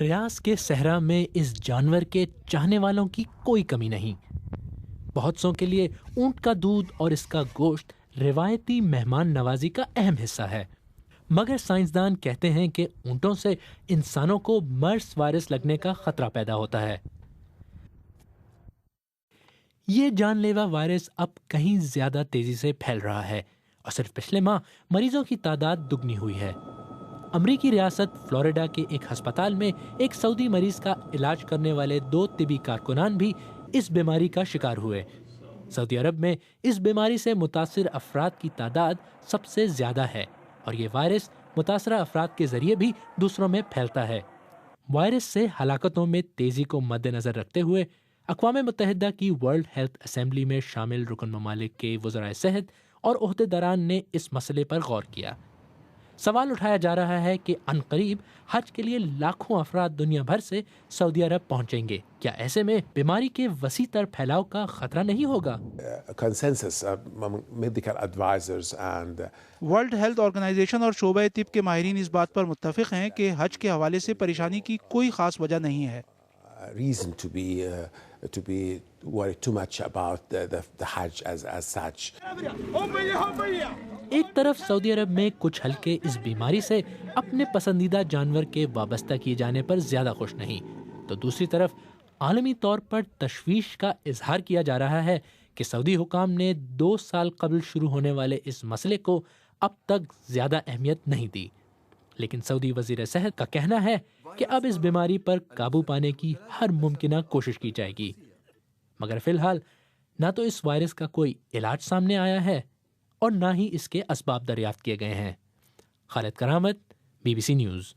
ریاض کے صحرا میں اس جانور کے چاہنے والوں کی کوئی کمی نہیں۔ بہت سوں کے لیے اونٹ کا دودھ اور اس کا گوشت روایتی مہمان نوازی کا اہم حصہ ہے، مگر سائنسدان کہتے ہیں کہ اونٹوں سے انسانوں کو مرض وائرس لگنے کا خطرہ پیدا ہوتا ہے۔ یہ جان لیوا وائرس اب کہیں زیادہ تیزی سے پھیل رہا ہے اور صرف پچھلے ماہ مریضوں کی تعداد دگنی ہوئی ہے۔ امریکی ریاست فلوریڈا کے ایک ہسپتال میں ایک سعودی مریض کا علاج کرنے والے 2 طبی کارکنان بھی اس بیماری کا شکار ہوئے۔ سعودی عرب میں اس بیماری سے متاثر افراد کی تعداد سب سے زیادہ ہے اور یہ وائرس متاثرہ افراد کے ذریعے بھی دوسروں میں پھیلتا ہے۔ وائرس سے ہلاکتوں میں تیزی کو مد نظر رکھتے ہوئے اقوام متحدہ کی ورلڈ ہیلتھ اسمبلی میں شامل رکن ممالک کے وزرائے صحت اور عہدیداران نے اس مسئلے پر غور کیا۔ سوال اٹھایا جا رہا ہے کہ عنقریب حج کے لیے لاکھوں افراد دنیا بھر سے سعودی عرب پہنچیں گے، کیا ایسے میں بیماری کے وسیع تر پھیلاؤ کا خطرہ نہیں ہوگا؟ ورلڈ ہیلتھ آرگنائزیشن اور شعبہ طب کے ماہرین اس بات پر متفق ہیں کہ حج کے حوالے سے پریشانی کی کوئی خاص وجہ نہیں ہے۔ ایک طرف سعودی عرب میں کچھ حلقے اس بیماری سے اپنے پسندیدہ جانور کے وابستہ کیے جانے پر زیادہ خوش نہیں، تو دوسری طرف عالمی طور پر تشویش کا اظہار کیا جا رہا ہے کہ سعودی حکام نے 2 سال قبل شروع ہونے والے اس مسئلے کو اب تک زیادہ اہمیت نہیں دی۔ لیکن سعودی وزیر صحت کا کہنا ہے کہ اب اس بیماری پر قابو پانے کی ہر ممکنہ کوشش کی جائے گی، مگر فی الحال نہ تو اس وائرس کا کوئی علاج سامنے آیا ہے اور نہ ہی اس کے اسباب دریافت کیے گئے ہیں۔ خالد کرامت، BBC نیوز۔